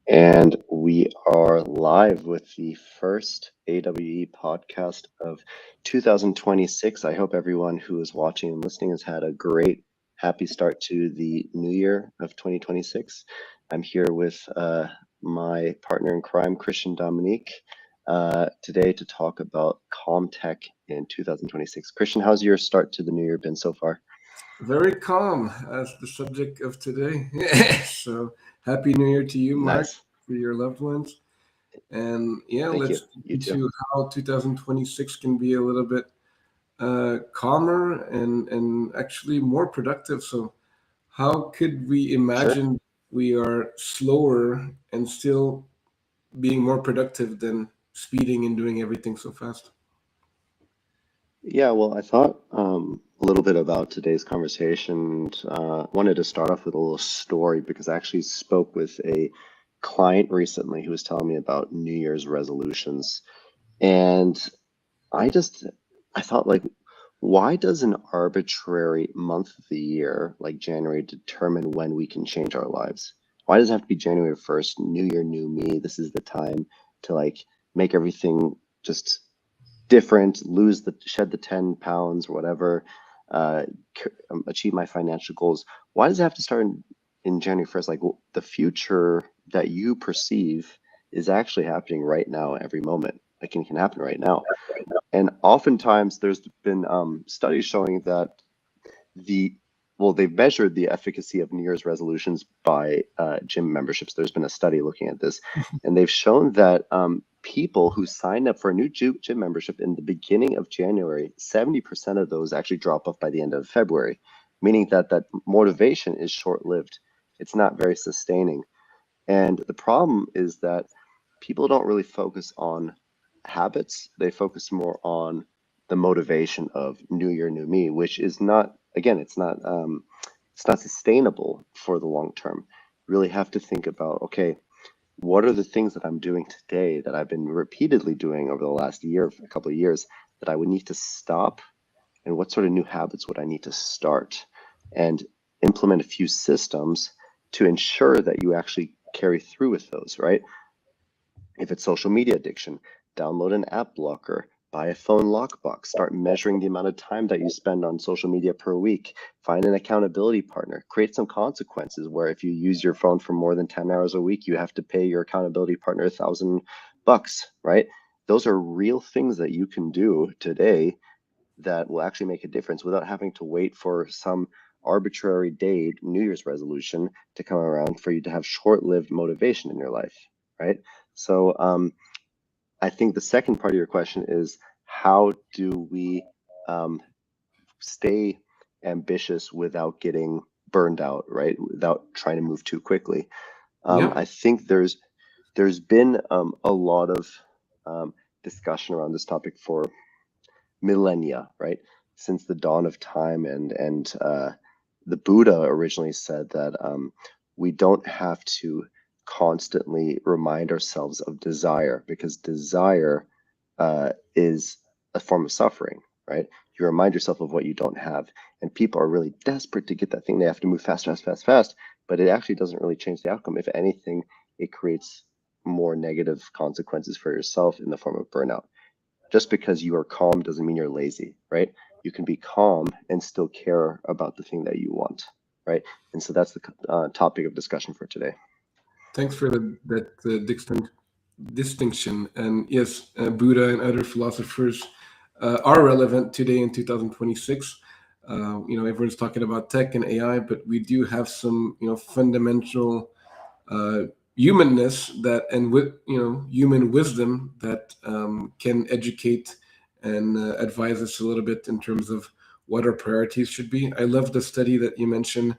And we are live with the first AWE podcast of 2026. I hope everyone who is watching and listening has had a great, happy start to the new year of 2026. I'm here with my partner in crime, Christian Dominique, today to talk about calm tech in 2026. Christian, how's your start to the new year been so far? Very calm as the subject of today. So happy New Year to you, Mark, Nice. for your loved ones. And yeah, Thank let's you. get You too. into how 2026 can be a little bit calmer and actually more productive. So how could we Sure. imagine we are slower and still being more productive than speeding and doing everything so fast? Yeah, well, I thought a little bit about today's conversation. Wanted to start off with a little story because I actually spoke with a client recently who was telling me about New Year's resolutions. And I just, I thought, like, why does an arbitrary month of the year, like January, determine when we can change our lives? Why does it have to be January 1st, New Year, new me? This is the time to like make everything just different, shed the 10 pounds or whatever, uh, achieve my financial goals. Why does it have to start in January 1st? Like the future that you perceive is actually happening right now, every moment. Like it can happen right now. And oftentimes there's been studies showing that the they've measured the efficacy of New Year's resolutions by gym memberships. There's been a study looking at this, and they've shown that people who sign up for a new gym membership in the beginning of January, 70% of those actually drop off by the end of February, meaning that that motivation is short-lived. It's not very sustaining. And the problem is that people don't really focus on habits. They focus more on the motivation of new year, new me, which is not, again, it's not sustainable for the long term. You really have to think about, okay, what are the things that I'm doing today that I've been repeatedly doing over the last year, a couple of years, that I would need to stop? And what sort of new habits would I need to start? And implement a few systems to ensure that you actually carry through with those, right? If it's social media addiction, download an app blocker, buy a phone lockbox, start measuring the amount of time that you spend on social media per week, find an accountability partner, create some consequences where if you use your phone for more than 10 hours a week, you have to pay your accountability partner $1,000, right? Those are real things that you can do today that will actually make a difference without having to wait for some arbitrary date, New Year's resolution to come around for you to have short-lived motivation in your life, right? So I think the second part of your question is how do we stay ambitious without getting burned out, right? Without trying to move too quickly. Yeah. I think there's been a lot of discussion around this topic for millennia, right? Since the dawn of time, and the Buddha originally said that we don't have to constantly remind ourselves of desire because desire is a form of suffering, right? You remind yourself of what you don't have, and people are really desperate to get that thing. They have to move fast, fast, fast, fast, but it actually doesn't really change the outcome. If anything, it creates more negative consequences for yourself in the form of burnout. Just because you are calm doesn't mean you're lazy, right? You can be calm and still care about the thing that you want, right? And so that's the topic of discussion for today. Thanks for that distinction. And yes, Buddha and other philosophers are relevant today in 2026. Everyone's talking about tech and AI, but we do have some, fundamental uh, humanness that, and with human wisdom that can educate and advise us a little bit in terms of what our priorities should be. I love the study that you mentioned,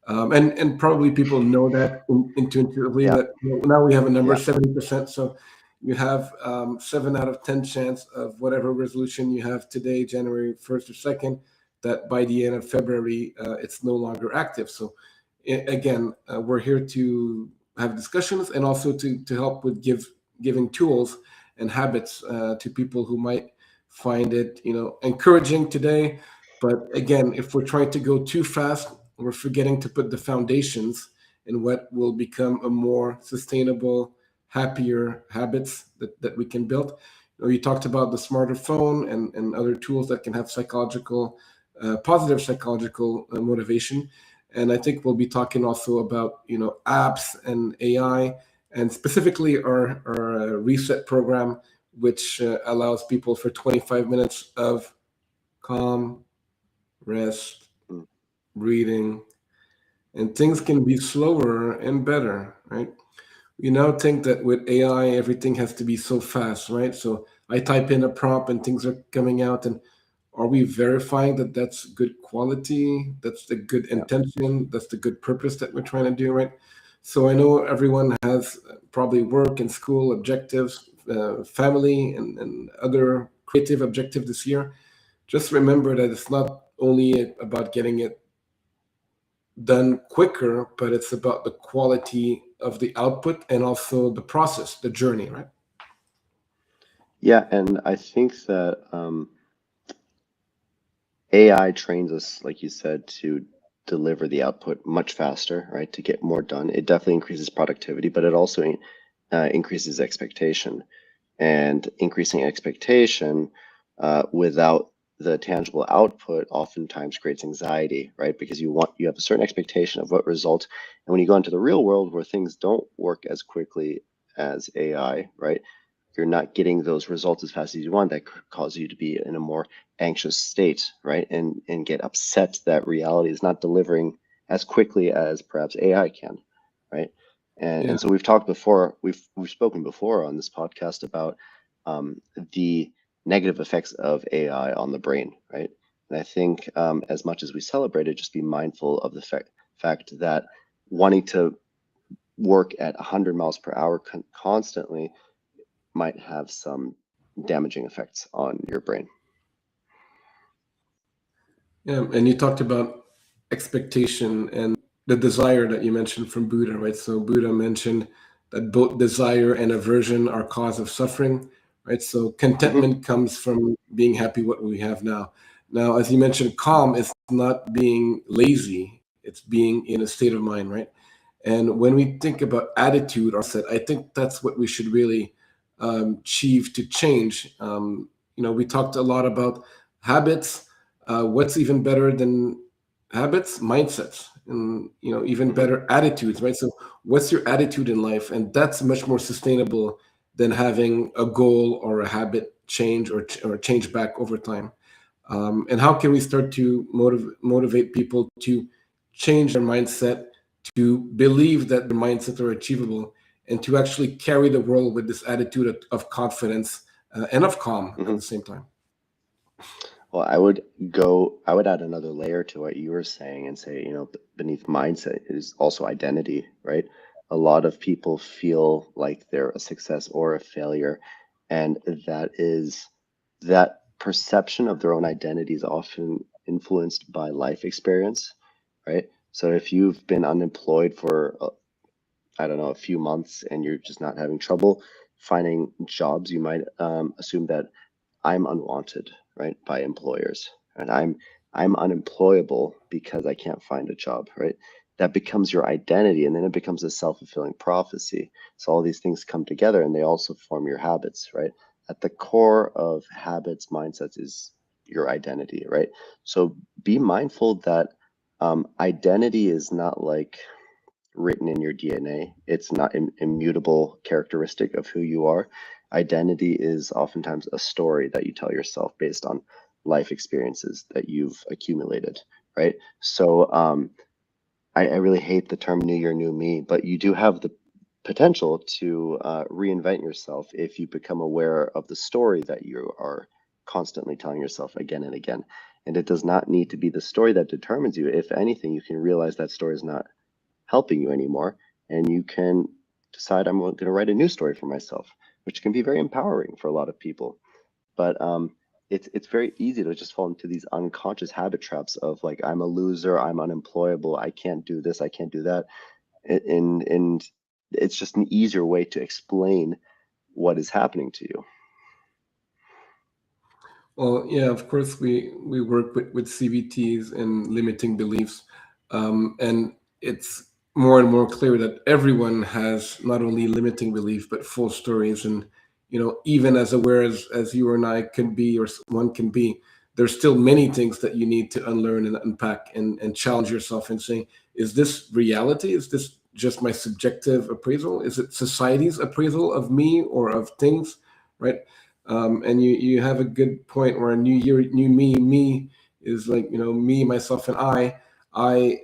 and probably people know that intuitively Yeah, that now we have a number yeah, 70%. So you have 7 out of 10 chance of whatever resolution you have today, January 1st or 2nd, that by the end of February it's no longer active. So again, we're here to have discussions and also to help with giving tools and habits to people who might find it encouraging today. But again, if we're trying to go too fast, we're forgetting to put the foundations and what will become a more sustainable, happier habits that we can build. You talked about the smarter phone and other tools that can have positive psychological motivation. And I think we'll be talking also about apps and AI, and specifically our reset program, which allows people for 25 minutes of calm, rest, Mm. breathing, and things can be slower and better, right? We now think that with AI, everything has to be so fast, right? So I type in a prompt and things are coming out. And are we verifying that that's good quality? That's the good Yeah. intention? That's the good purpose that we're trying to do, right? So I know everyone has probably work and school objectives, family, and other creative objectives this year. Just remember that it's not only about getting it done quicker, but it's about the quality of the output and also the process, the journey, right? Yeah, and I think that AI trains us, like you said, to deliver the output much faster, right? To get more done. It definitely increases productivity, but it also increases expectation. And increasing expectation without the tangible output oftentimes creates anxiety, right? Because you have a certain expectation of what result, and when you go into the real world where things don't work as quickly as AI, right? You're not getting those results as fast as you want. That could cause you to be in a more anxious state, right? And get upset that reality is not delivering as quickly as perhaps AI can, right? Yeah, And so we've talked before, we've spoken before on this podcast about the negative effects of AI on the brain, right? And I think as much as we celebrate it, just be mindful of the fact that wanting to work at 100 miles per hour constantly might have some damaging effects on your brain. yeah. And you talked about expectation and the desire that you mentioned from Buddha, right? So Buddha mentioned that both desire and aversion are cause of suffering, right? So Hmm. contentment comes from being happy what we have now. Now, as you mentioned, calm is not being lazy; it's being in a state of mind, right? And when we think about attitude or mindset, I think that's what we should really achieve to change. We talked a lot about habits. What's even better than habits? Mindsets, and even Hmm. better attitudes, right? So, what's your attitude in life? And that's much more sustainable than having a goal or a habit change or change back over time. And how can we start to motivate people to change their mindset, to believe that their mindsets are achievable, and to actually carry the world with this attitude of confidence and of calm at Hmm. the same time? Well, I would add another layer to what you were saying and say, beneath mindset is also identity, right? A lot of people feel like they're a success or a failure, and that perception of their own identity is often influenced by life experience, right? So if you've been unemployed for I don't know, a few months and you're just not having trouble finding jobs, you might assume that I'm unwanted, right, by employers, and I'm unemployable because I can't find a job, right? That becomes your identity, and then it becomes a self-fulfilling prophecy. So all these things come together, and they also form your habits, right? At the core of habits, mindsets is your identity, right? So be mindful that identity is not like written in your DNA. It's not an immutable characteristic of who you are. Identity is oftentimes a story that you tell yourself based on life experiences that you've accumulated, right? So I really hate the term new year, new me, but you do have the potential to reinvent yourself if you become aware of the story that you are constantly telling yourself again and again. And it does not need to be the story that determines you. If anything, you can realize that story is not helping you anymore, and you can decide I'm going to write a new story for myself, which can be very empowering for a lot of people. But it's very easy to just fall into these unconscious habit traps of like I'm a loser, I'm unemployable, I can't do this, I can't do that, and it's just an easier way to explain what is happening to you. Well, yeah, of course, we work with CBTs and limiting beliefs, and it's more and more clear that everyone has not only limiting belief but full stories. And even as aware as you and I can be, or one can be, there's still many things that you need to unlearn and unpack, and challenge yourself and saying, is this reality? Is this just my subjective appraisal? Is it society's appraisal of me or of things, right? And you have a good point, where a new year, new me is like, me, myself, and I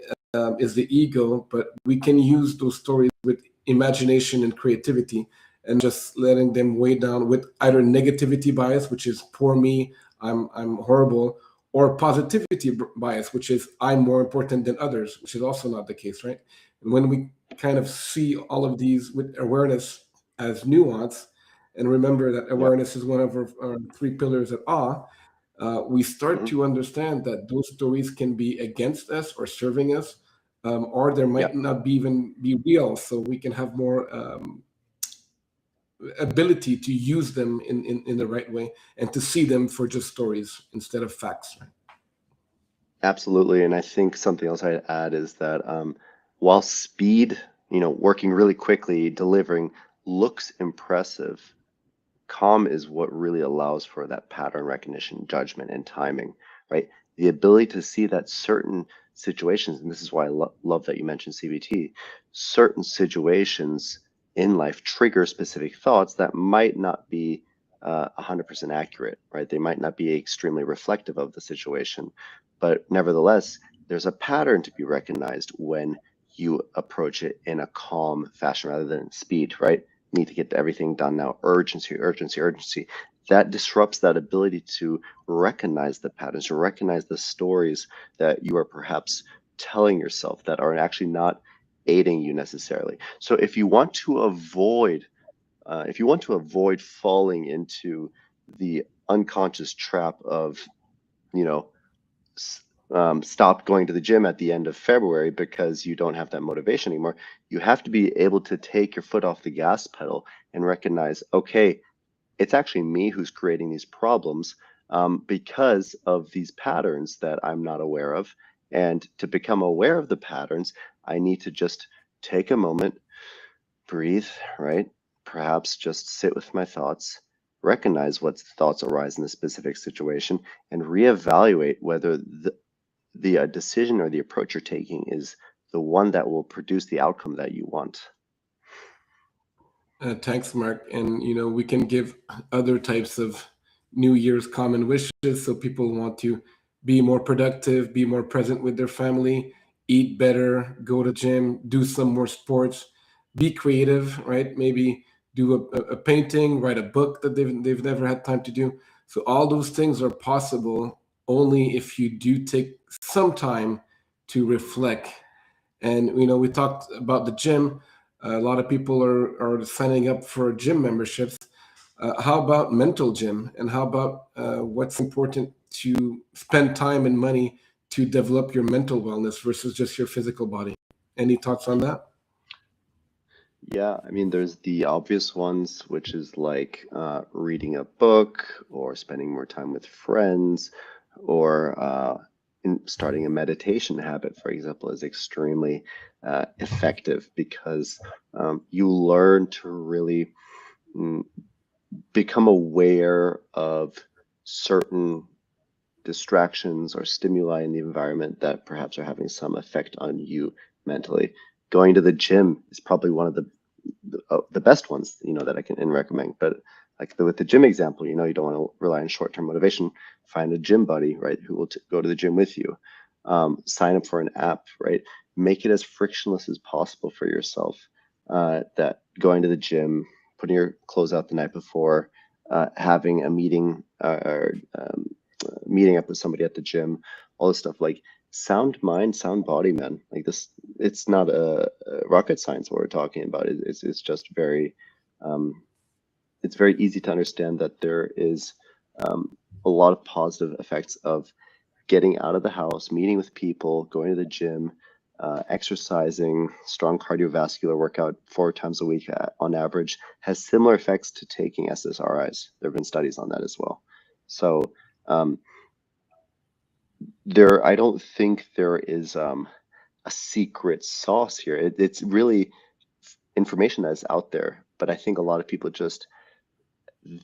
is the ego. But we can use those stories with imagination and creativity, and just letting them weigh down with either negativity bias, which is poor me, I'm horrible, or positivity bias, which is I'm more important than others, which is also not the case, right? And when we kind of see all of these with awareness as nuance, and remember that Yep. awareness is one of our three pillars at awe, we start Hmm. to understand that those stories can be against us or serving us, or there might Yep. not be even be real. So we can have more ability to use them in the right way, and to see them for just stories instead of facts. Absolutely. And I think something else I'd add is that while speed, working really quickly, delivering looks impressive, calm is what really allows for that pattern recognition, judgment, and timing, right? The ability to see that certain situations, and this is why I love that you mentioned CBT, certain situations in life trigger specific thoughts that might not be 100% accurate, right? They might not be extremely reflective of the situation, but nevertheless, there's a pattern to be recognized when you approach it in a calm fashion rather than speed, right? Need to get everything done now, urgency, urgency, urgency. That disrupts that ability to recognize the patterns, to recognize the stories that you are perhaps telling yourself that are actually not aiding you necessarily. So if you want to avoid falling into the unconscious trap of, you know, stop going to the gym at the end of February because you don't have that motivation anymore, you have to be able to take your foot off the gas pedal and recognize, okay, it's actually me who's creating these problems because of these patterns that I'm not aware of. And to become aware of the patterns, I need to just take a moment, breathe, right? Perhaps just sit with my thoughts, recognize what thoughts arise in a specific situation, and reevaluate whether the decision or the approach you're taking is the one that will produce the outcome that you want. Thanks, Mark. And we can give other types of New Year's common wishes. So people want to be more productive, be more present with their family, eat better, go to gym, do some more sports, be creative, right? Maybe do a painting, write a book that they've never had time to do. So all those things are possible only if you do take some time to reflect. And we talked about the gym. A lot of people are signing up for gym memberships. How about mental gym? And how about what's important to spend time and money to develop your mental wellness versus just your physical body? Any thoughts on that? Yeah, I mean, there's the obvious ones, which is like reading a book or spending more time with friends or starting a meditation habit, for example, is extremely effective because you learn to really mm, become aware of certain distractions or stimuli in the environment that perhaps are having some effect on you mentally. Going to the gym is probably one of the best ones, that I can and recommend. But like with the gym example, you don't want to rely on short-term motivation. Find a gym buddy, right, who will go to the gym with you. Sign up for an app, right? Make it as frictionless as possible for yourself. That going to the gym, putting your clothes out the night before, having a meeting or meeting up with somebody at the gym, all this stuff like sound mind, sound body, man. Like this, it's not a rocket science what we're talking about. It's just very, um, it's very easy to understand that there is a lot of positive effects of getting out of the house, meeting with people, going to the gym, exercising, strong cardiovascular workout 4 times a week on average has similar effects to taking SSRIs. There have been studies on that as well. So um, I don't think there is a secret sauce here. It's really information that's out there, but I think a lot of people just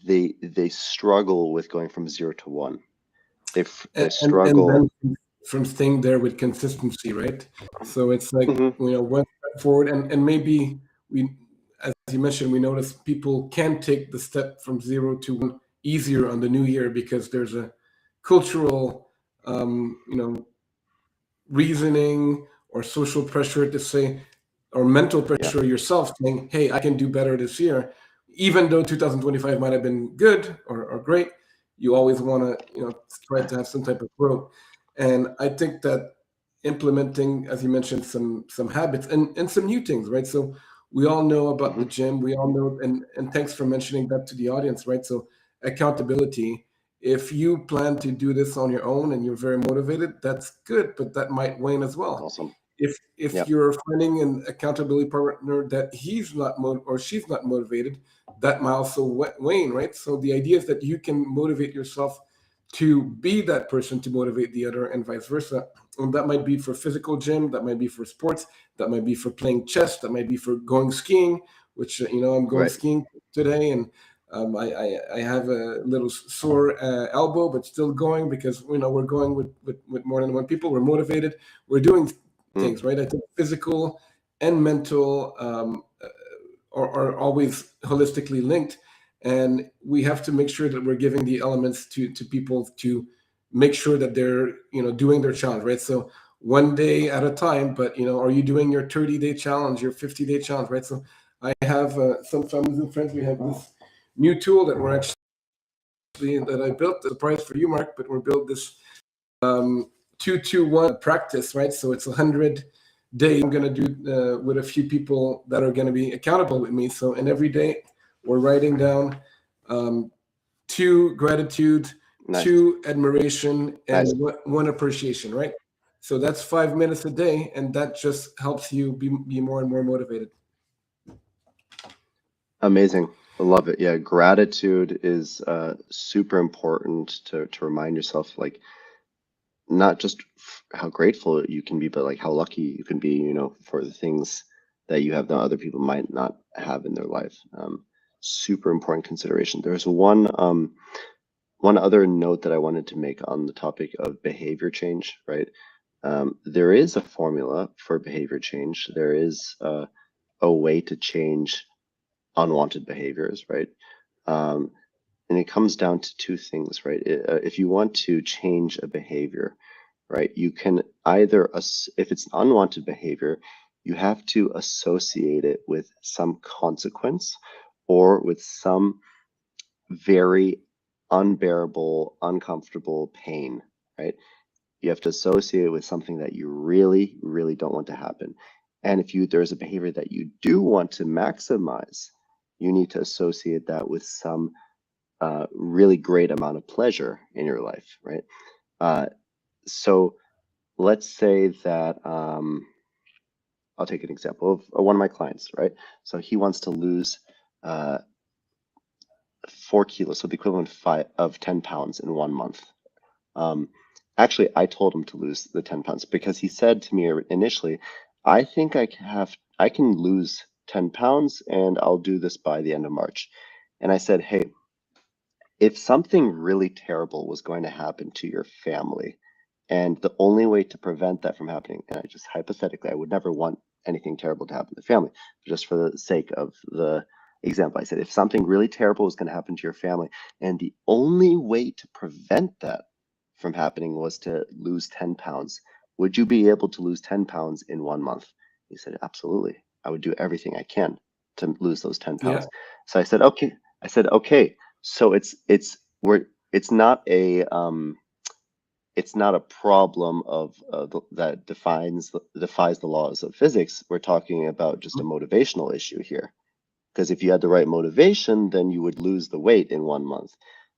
they struggle with going from 0 to 1. They And struggle. then from staying there with consistency, right? So it's like, Hmm. one step forward, and maybe we, as you mentioned, we notice people can take the step from 0 to 1 easier on the new year because there's a cultural, reasoning or social pressure to say, or mental Yeah. pressure yourself saying, hey, I can do better this year. Even though 2025 might have been good or great, you always want to, try to have some type of growth. And I think that implementing, as you mentioned, some habits and some new things, right? So we all know about the Hmm. gym. We all know, and thanks for mentioning that to the audience, right? So accountability. If you plan to do this on your own and you're very motivated, that's good, but that might wane as well. Awesome. If Yeah. you're finding an accountability partner that he's not or she's not motivated, that might also wane, right? So the idea is that you can motivate yourself to be that person to motivate the other, and vice versa. And that might be for physical gym, that might be for sports, that might be for playing chess, that might be for going skiing, which I'm going Right. skiing today, and I have a little sore elbow, but still going because we're going with more than one people. We're motivated. We're doing Mm. things, right? I think physical and mental are always holistically linked, and we have to make sure that we're giving the elements to people to make sure that they're doing their challenge, right? So one day at a time, but are you doing your 30-day challenge, your 50-day challenge, right? So I have some families and friends. We have this new tool that we're actually that I built. The price for you, Mark, but we're built this 2-2-1 practice, right? So it's 100 days. I'm going to do with a few people that are going to be accountable with me. So, and every day we're writing down um, 2 gratitude, Nice. 2 admiration, Nice. and 1 appreciation, right? So that's 5 minutes a day, and that just helps you be more and more motivated. Amazing. I love it. Yeah, gratitude is super important to remind yourself, like, not just how grateful you can be, but like how lucky you can be, for the things that you have that other people might not have in their life. Super important consideration. There's one other note that I wanted to make on the topic of behavior change, right? There is a formula for behavior change. There is a way to change unwanted behaviors, right? Um, and it comes down to two things, right? If you want to change a behavior, right, you can either, if it's an unwanted behavior, you have to associate it with some consequence or with some very unbearable, uncomfortable pain, right? You have to associate it with something that you really, really don't want to happen. And if there's a behavior that you do want to maximize, you need to associate that with some really great amount of pleasure in your life, right? Uh, so let's say that I'll take an example of one of my clients, right? So he wants to lose uh, 4 kilos, so the equivalent of 10 pounds in 1 month. Um, Actually, I told him to lose the 10 pounds because he said to me initially, I think I can lose 10 pounds and I'll do this by the end of March. And I said, hey, if something really terrible was going to happen to your family, and the only way to prevent that from happening, and I just hypothetically, I would never want anything terrible to happen to the family, but just for the sake of the example, I said, if something really terrible was going to happen to your family, and the only way to prevent that from happening was to lose 10 pounds, would you be able to lose 10 pounds in 1 month? He said, absolutely. I would do everything I can to lose those 10 Yeah, pounds. So I said, okay. So it's not a problem of that defies the laws of physics. We're talking about just a motivational issue here. Because if you had the right motivation, then you would lose the weight in 1 month.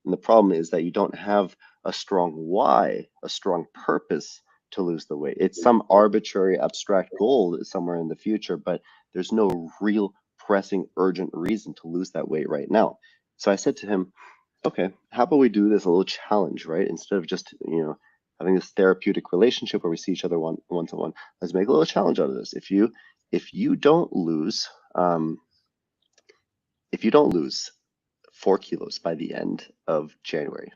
And the problem is that you don't have a strong why, a strong purpose to lose the weight. It's some arbitrary abstract goal somewhere in the future, but there's no real pressing urgent reason to lose that weight right now. So I said to him, okay, how about we do this a little challenge, right? Instead of just, having this therapeutic relationship where we see each other one to one. Let's make a little challenge out of this. If you don't lose if you don't lose 4 kilos by the end of January,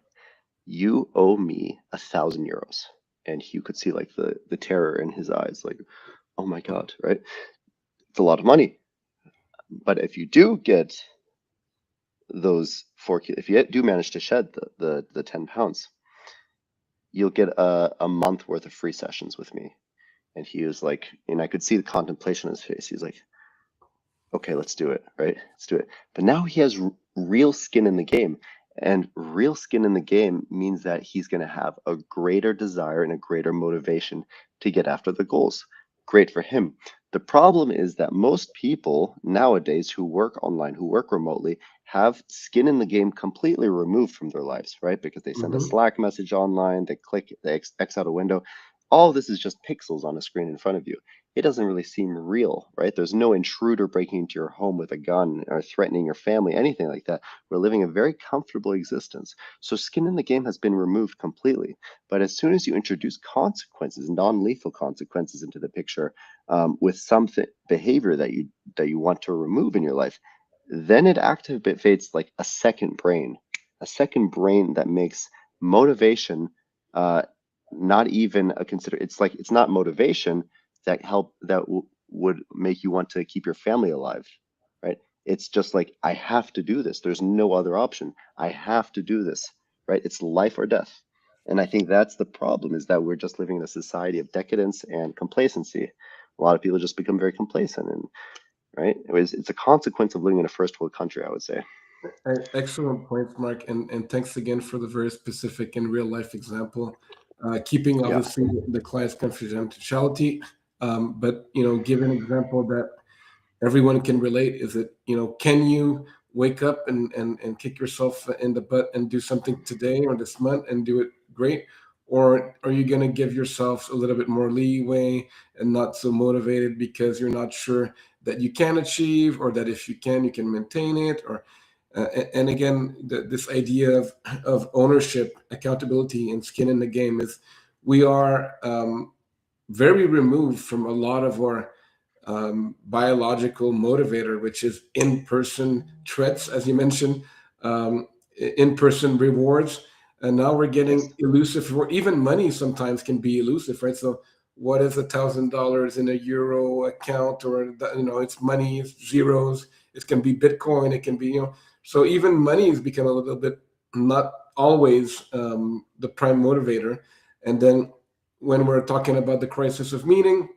you owe me €1,000. And Hugh could see like the terror in his eyes, like, oh my God, right? It's a lot of money. But if you do get those 4 kilos, if you do manage to shed the 10 pounds, you'll get a month worth of free sessions with me. And he was like, and I could see the contemplation on his face. He's like, okay, let's do it, right? Let's do it. But now he has real skin in the game. And real skin in the game means that he's going to have a greater desire and a greater motivation to get after the goals. Great for him. The problem is that most people nowadays who work online, who work remotely, have skin in the game completely removed from their lives, right? Because they send a Mm-hmm. Slack message online, they click, they X out a window. All of this is just pixels on a screen in front of you. It doesn't really seem real, right? There's no intruder breaking into your home with a gun or threatening your family, anything like that. We're living a very comfortable existence. So skin in the game has been removed completely. But as soon as you introduce consequences, non-lethal consequences into the picture, with some behavior that you want to remove in your life, then it activates like a second brain that makes motivation uh, not even a consider. It's like it's not motivation that would make you want to keep your family alive, right? It's just like I have to do this. There's no other option. I have to do this, right? It's life or death. And I think that's the problem is that we're just living in a society of decadence and complacency. A lot of people just become very complacent and right. It's a consequence of living in a first world country, I would say. Excellent points, Mark, and thanks again for the very specific and real life example. Keeping Yeah. obviously the client's confidentiality, but give an example that everyone can relate. Is it can you wake up and kick yourself in the butt and do something today or this month and do it great, or are you going to give yourself a little bit more leeway and not so motivated because you're not sure that you can achieve, or that if you can maintain it, or and again, this idea of ownership, accountability, and skin in the game is we are very removed from a lot of our biological motivator, which is in-person threats, as you mentioned, in-person rewards, and now we're Yes. getting elusive. Even money sometimes can be elusive, right? So, what is $1,000 in a euro account, or it's money, it's zeros. It can be Bitcoin. It can be So even money has become a little bit not always the prime motivator, and then when we're talking about the crisis of meaning,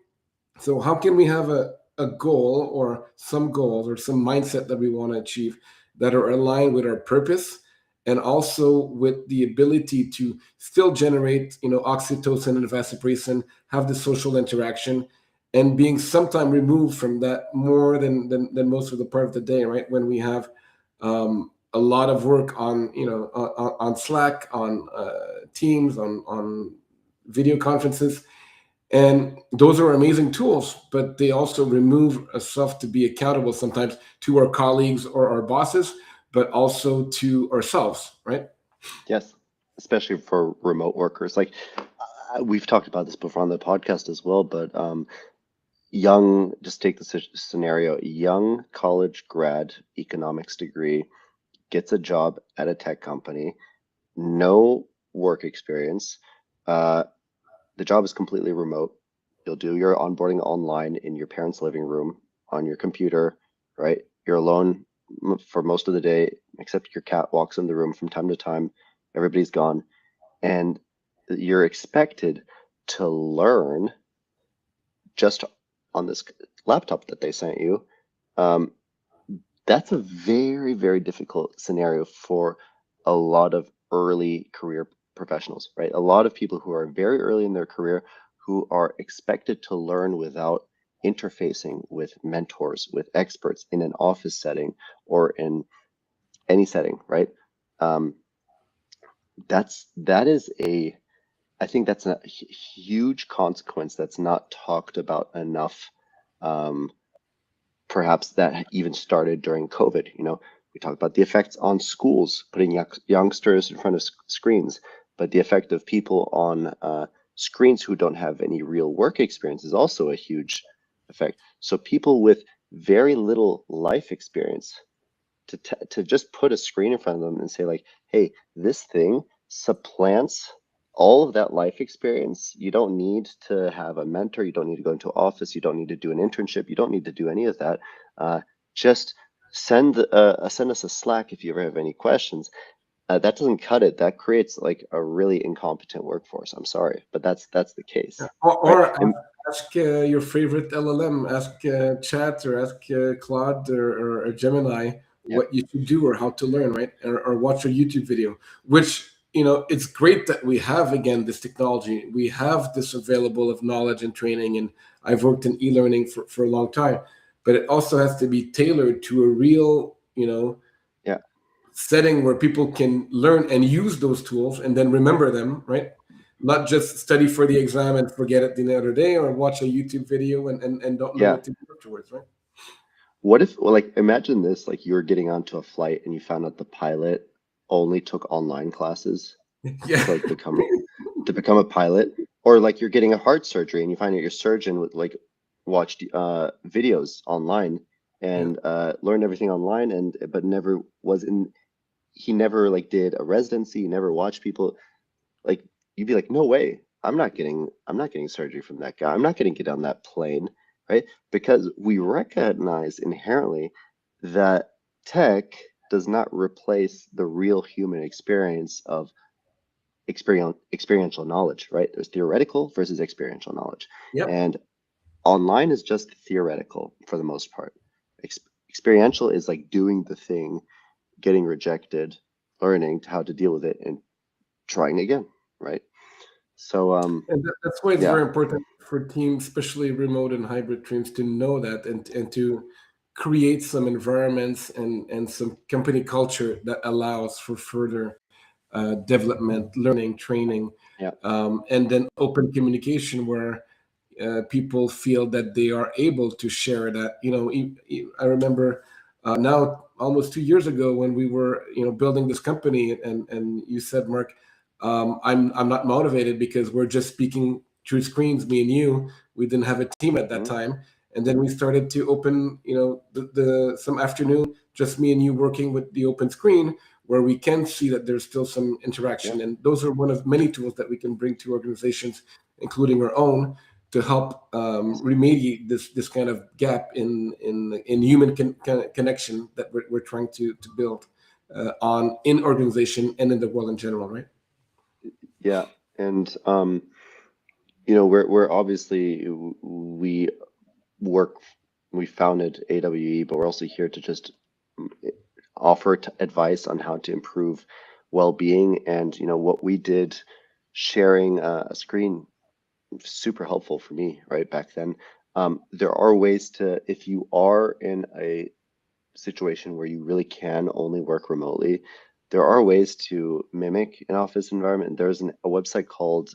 so how can we have a goal or some goals or some mindset that we want to achieve that are aligned with our purpose, and also with the ability to still generate, oxytocin and vasopressin, have the social interaction, and being sometime removed from that more than most of the part of the day, right? When we have a lot of work on, on Slack, on Teams, on video conferences, and those are amazing tools, but they also remove us to be accountable sometimes to our colleagues or our bosses, but also to ourselves, right? Yes. Especially for remote workers. Like we've talked about this before on the podcast as well, but just take the scenario, young college grad economics degree gets a job at a tech company, no work experience. Uh, the job is completely remote. You'll do your onboarding online in your parents' living room on your computer, right? You're alone for most of the day, except your cat walks in the room from time to time. Everybody's gone. And you're expected to learn just on this laptop that they sent you. Um, that's a very, very difficult scenario for a lot of early career professionals, right? A lot of people who are very early in their career who are expected to learn without interfacing with mentors, with experts in an office setting or in any setting, right? Um, that is a I think that's a huge consequence that's not talked about enough. Um, Perhaps that even started during COVID. We talk about the effects on schools, putting youngsters in front of screens. but the effect of people on screens who don't have any real work experience is also a huge effect. So people with very little life experience, to just put a screen in front of them and say like, hey, this thing supplants all of that life experience. You don't need to have a mentor. You don't need to go into office. You don't need to do an internship. You don't need to do any of that. Just send us a Slack if you ever have any questions. That doesn't cut it. That creates like a really incompetent workforce. I'm sorry, but that's the case, right? Or ask your favorite LLM, ask Chat or ask Claude or Gemini Yeah, what you should do or how to learn, right? Or watch a YouTube video, which, it's great that we have, again, this technology. We have this available of knowledge and training. And I've worked in e-learning for a long time, but it also has to be tailored to a real, yeah, setting where people can learn and use those tools and then remember them, right? Not just study for the exam and forget it the other day, or watch a YouTube video and don't know yeah. what to do afterwards, right? What if, well, like, imagine this, like you're getting onto a flight and you found out the pilot only took online classes Yeah. to like become a pilot, or like you're getting a heart surgery and you find out your surgeon would like watched videos online Yeah. and learned everything online, and but never was in, he never like did a residency, he never watched people. Like, you'd be like, no way, I'm not getting surgery from that guy. I'm not going to get on that plane, right? Because we recognize inherently that tech does not replace the real human experience of experiential knowledge, right? There's theoretical versus experiential knowledge. Yep. And online is just theoretical for the most part. Experiential is like doing the thing, getting rejected, learning how to deal with it, and trying again, right? So And that's why it's yeah, very important for teams, especially remote and hybrid teams, to know that and to create some environments and some company culture that allows for further development, learning, training, yeah, and then open communication where people feel that they are able to share that. I remember now almost 2 years ago when we were building this company, and you said, Mark, I'm not motivated because we're just speaking through screens, me and you. We didn't have a team at that mhm, time, and then we started to open the some afternoon, just me and you working with the open screen, where we can see that there's still some yeah, interaction. And those are one of many tools that we can bring to organizations, including our own, to help remediate this kind of gap in human connection that we're trying to build on in organization and in the world in general, right? yeah. And we're obviously, we work, we founded AWE, but we're also here to just mm, offer advice on how to improve well-being. And what we did, sharing a screen, super helpful for me right back then. There are ways to, if you are in a situation where you really can only work remotely, there are ways to mimic an office environment. There's a website called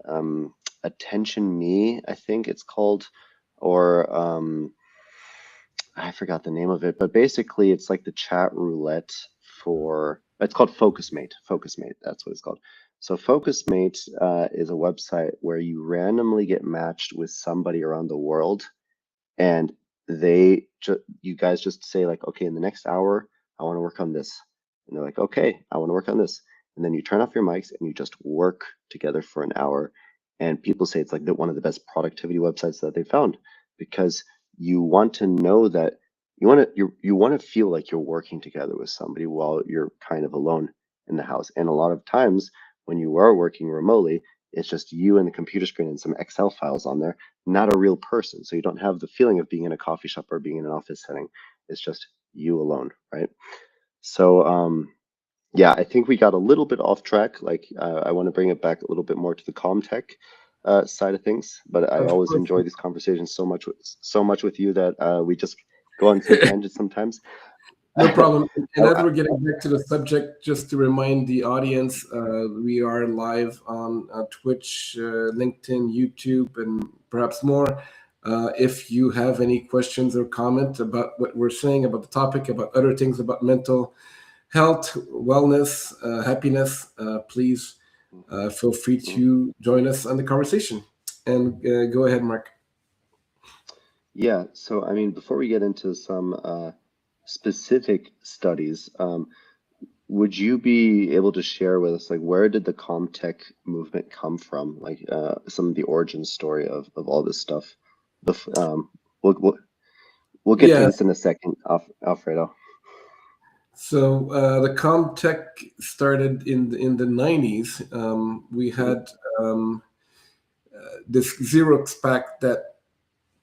um, Attention Me, I think it's called, or I forgot the name of it, but basically it's like the chat roulette for, it's called FocusMate. FocusMate, that's what it's called. So FocusMate is a website where you randomly get matched with somebody around the world, and you guys just say like, okay, in the next hour I want to work on this, and they're like, okay, I want to work on this, and then you turn off your mics and you just work together for an hour. And people say it's like one of the best productivity websites that they found, because you want to know that you want to feel like you're working together with somebody while you're kind of alone in the house. And a lot of times when you are working remotely, it's just you and the computer screen and some Excel files on there, not a real person. So you don't have the feeling of being in a coffee shop or being in an office setting. It's just you alone, right? So yeah, I think we got a little bit off track. Like I want to bring it back a little bit more to the Comtech side of things, but I Of always course. enjoy these conversations so much with you that we just go on some tangents sometimes. No problem. And as I, we're getting back to the subject, just to remind the audience, we are live on Twitch, LinkedIn, YouTube, and perhaps more. If you have any questions or comments about what we're saying, about the topic, about other things, about mental health, wellness, happiness, please feel free Mhm. to join us on the conversation. And go ahead, Mark. Yeah, so I mean, before we get into some specific studies, would you be able to share with us, like, where did the Comtech movement come from? Like, some of the origin story of all this stuff. Bef we'll, we'll we'll get to Yeah. this in a second, Alfredo. So the Comtech started in the 90s. We Hmm. had this Xerox pack that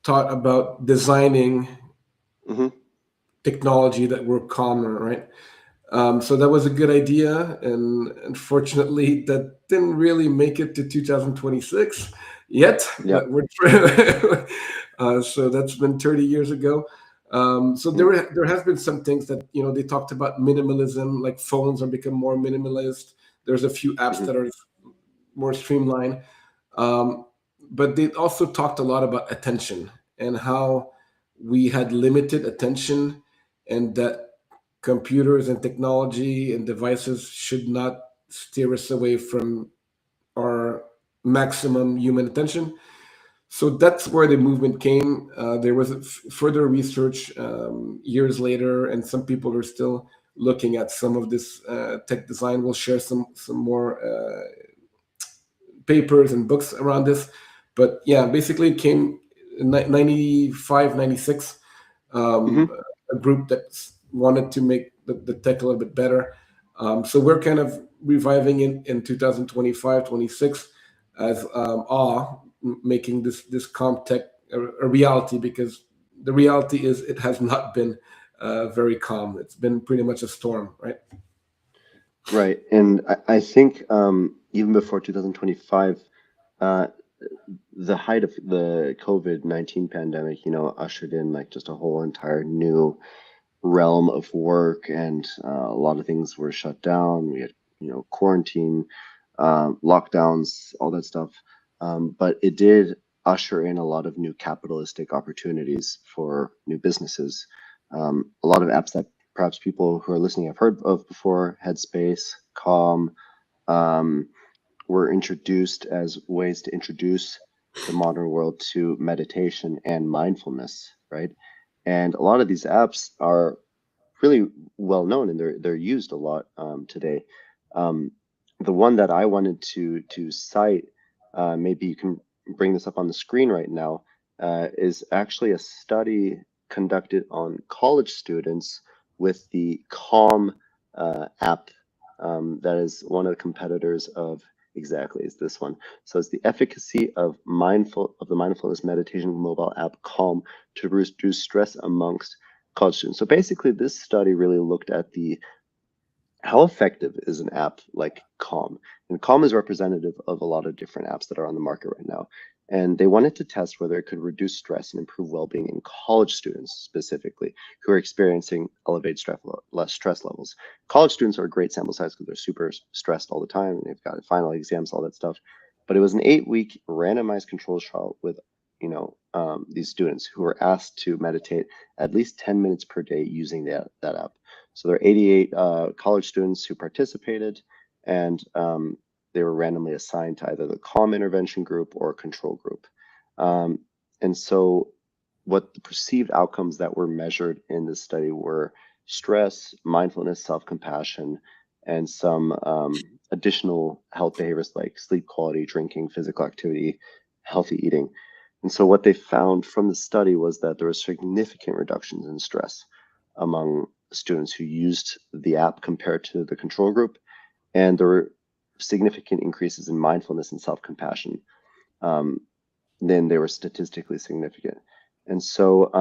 taught about designing Hmm. technology that were common, right? So that was a good idea, and unfortunately, that didn't really make it to 2026 yet. Yeah. But we're so that's been 30 years ago. So Hmm. there has been some things that they talked about minimalism, like phones are become more minimalist. There's a few apps Hmm. that are more streamlined, um, but they also talked a lot about attention and how we had limited attention, and that computers and technology and devices should not steer us away from our maximum human attention. So that's where the movement came. There was further research years later, and some people are still looking at some of this tech design. We'll share some more papers and books around this. But yeah, basically it came in 95, 96. Hmm. A group that wanted to make the tech a little bit better. So we're kind of reviving it in 2025, 26 as making this comp tech a reality, because the reality is it has not been very calm. It's been pretty much a storm, right? Right. And I think even before 2025, uh, the height of the COVID-19 pandemic, ushered in like just a whole entire new realm of work, and a lot of things were shut down. We had, quarantine, lockdowns, all that stuff. But it did usher in a lot of new capitalistic opportunities for new businesses. A lot of apps that perhaps people who are listening have heard of before, Headspace, Calm, um, were introduced as ways to introduce the modern world to meditation and mindfulness, right? And a lot of these apps are really well known, and they're used a lot today. Um, the one that I wanted to cite, maybe you can bring this up on the screen right now, is actually a study conducted on college students with the Calm app. That is one of the competitors of exactly is this one. So it's the efficacy of the mindfulness meditation mobile app Calm to reduce stress amongst college students. So basically, this study really looked at the how effective is an app like Calm? And Calm is representative of a lot of different apps that are on the market right now. And they wanted to test whether it could reduce stress and improve well-being in college students specifically who are experiencing elevated less stress levels. College students are a great sample size because they're super stressed all the time and they've got final exams, all that stuff. But it was an 8-week randomized control trial with these students who were asked to meditate at least 10 minutes per day using that app. So there are 88 college students who participated, and they were randomly assigned to either the calm intervention group or a control group. Um, and so, what the perceived outcomes that were measured in this study were stress, mindfulness, self compassion, and some additional health behaviors like sleep quality, drinking, physical activity, healthy eating. And so, what they found from the study was that there were significant reductions in stress among students who used the app compared to the control group, and there were significant increases in mindfulness and self-compassion. Um, then they were statistically significant, and so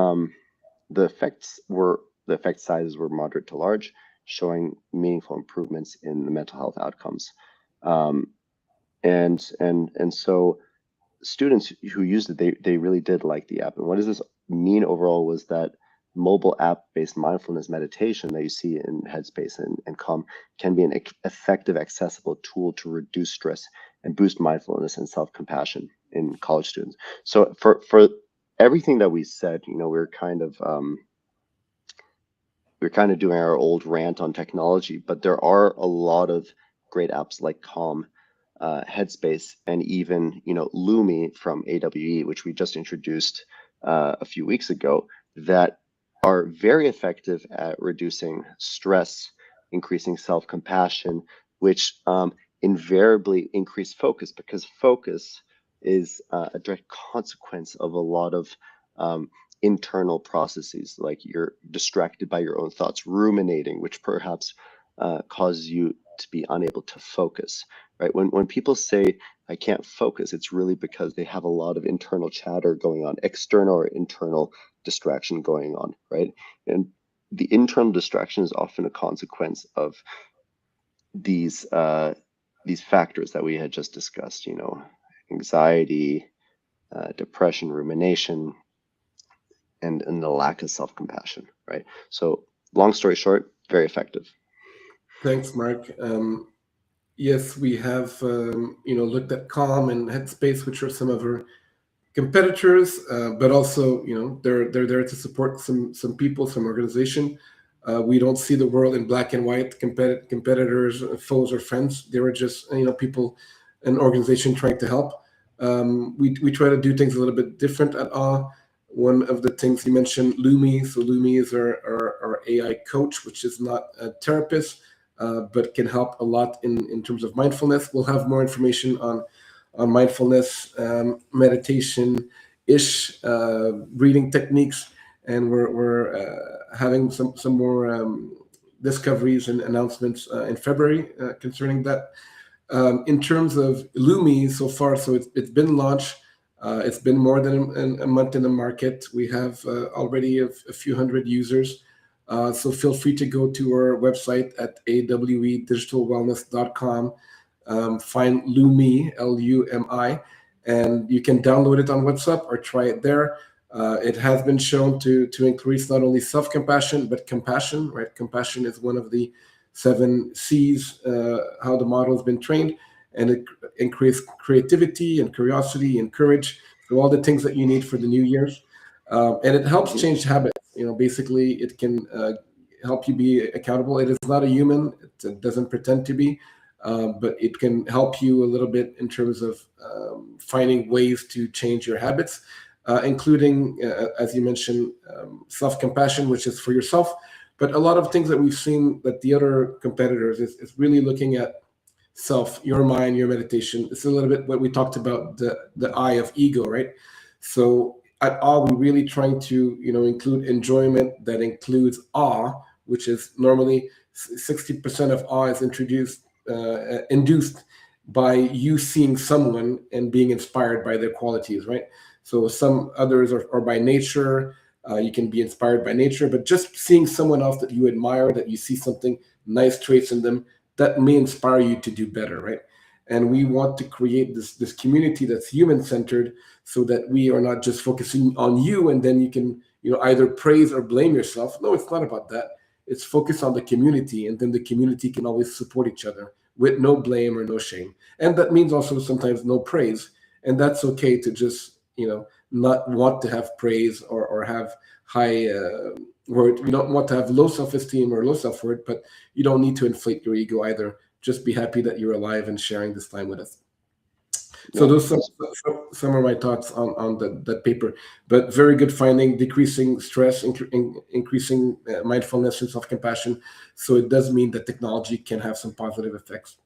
the effect sizes were moderate to large, showing meaningful improvements in the mental health outcomes. Um, and so students who used it, they really did like the app. And what does this mean overall was that mobile app-based mindfulness meditation that you see in Headspace and Calm can be an effective, accessible tool to reduce stress and boost mindfulness and self-compassion in college students. So for everything that we said, we're kind of we're kind of doing our old rant on technology, but there are a lot of great apps like Calm, Headspace, and even Lumi from AWE, which we just introduced a few weeks ago, that are very effective at reducing stress, increasing self-compassion, which invariably increase focus, because focus is a direct consequence of a lot of internal processes, like you're distracted by your own thoughts, ruminating, which perhaps causes you to be unable to focus, right? When people say, I can't focus, it's really because they have a lot of internal chatter going on, external or internal distraction going on, right? And the internal distraction is often a consequence of these factors that we had just discussed, anxiety, depression, rumination, and the lack of self-compassion, right? So long story short, very effective. Thanks, Mark. Yes, we have looked at Calm and Headspace, which are some of our competitors, but also they're there to support some people, some organization. We don't see the world in black and white, competitors, foes, or friends. They were just people, an organization trying to help. We try to do things a little bit different at all. One of the things you mentioned, Lumi. So Lumi is our AI coach, which is not a therapist, but can help a lot in terms of mindfulness. We'll have more information on mindfulness, meditation, breathing techniques, and we're having some more discoveries and announcements in February concerning that. In terms of Lumi, so far, so it's been launched. It's been more than a month in the market. We have already a few hundred users. So feel free to go to our website at awedigitalwellness.com. Find Lumi, Lumi, and you can download it on WhatsApp or try it there. It has been shown to increase not only self-compassion, but compassion, right? Compassion is one of the 7 C's, how the model has been trained, and it increases creativity and curiosity and courage, so all the things that you need for the new year's. And it helps change habits. Basically, it can help you be accountable. It is not a human. It doesn't pretend to be. But it can help you a little bit in terms of finding ways to change your habits, including, as you mentioned, self-compassion, which is for yourself. But a lot of things that we've seen that the other competitors is really looking at self, your mind, your meditation. It's a little bit what we talked about, the eye of ego, right? So at all, we're really trying to include enjoyment that includes awe, which is normally 60% of awe is induced by you seeing someone and being inspired by their qualities, right? So some others are by nature. You can be inspired by nature, but just seeing someone else that you admire, that you see something nice traits in them, that may inspire you to do better, right? And we want to create this community that's human-centered, so that we are not just focusing on you and then you can either praise or blame yourself. No, it's not about that. It's focused on the community, and then the community can always support each other with no blame or no shame. And that means also sometimes no praise. And that's okay to just, not want to have praise or have high word. You don't want to have low self-esteem or low self-worth, but you don't need to inflate your ego either. Just be happy that you're alive and sharing this time with us. So Yeah, those some of my thoughts on that paper, but very good finding, decreasing stress, increasing mindfulness and self-compassion. So it does mean that technology can have some positive effects.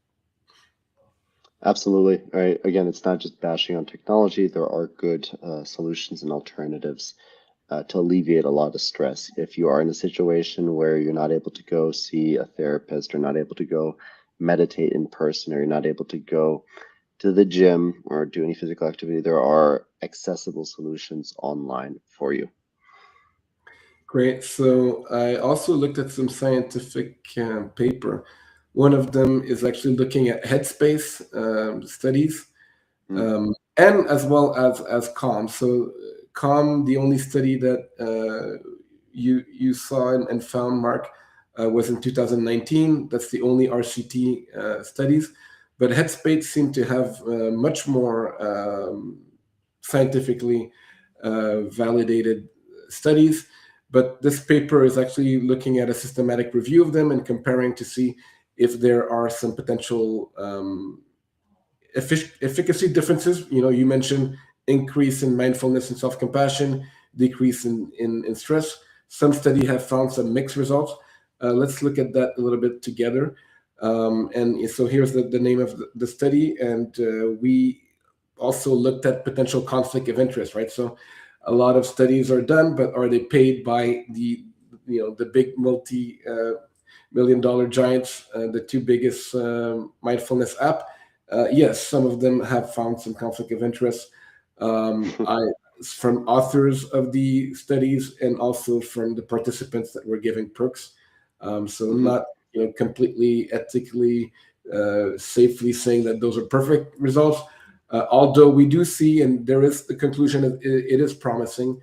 absolutely. All right. Again, it's not just bashing on technology. There are good solutions and alternatives to alleviate a lot of stress. If you are in a situation where you're not able to go see a therapist, or not able to go meditate in person, or you're not able to go to the gym or do any physical activity, there are accessible solutions online for you. Great. So I also looked at some scientific paper. One of them is actually looking at headspace studies, and as well as Calm. So Calm, the only study that you saw and found, Mark, was in 2019. That's the only RCT studies. But Headspace seemed to have much more scientifically validated studies. But this paper is actually looking at a systematic review of them and comparing to see if there are some potential efficacy differences. You mentioned increase in mindfulness and self-compassion, decrease in stress. Some studies have found some mixed results. Let's look at that a little bit together. And so here's the name of the study, and we also looked at potential conflict of interest, right? So a lot of studies are done, but are they paid by the big multi-million-dollar giants, the two biggest mindfulness app? Yes, some of them have found some conflict of interest. I from authors of the studies and also from the participants that were giving perks. So Hmm. not completely ethically, safely saying that those are perfect results. Although we do see, and there is the conclusion that it is promising.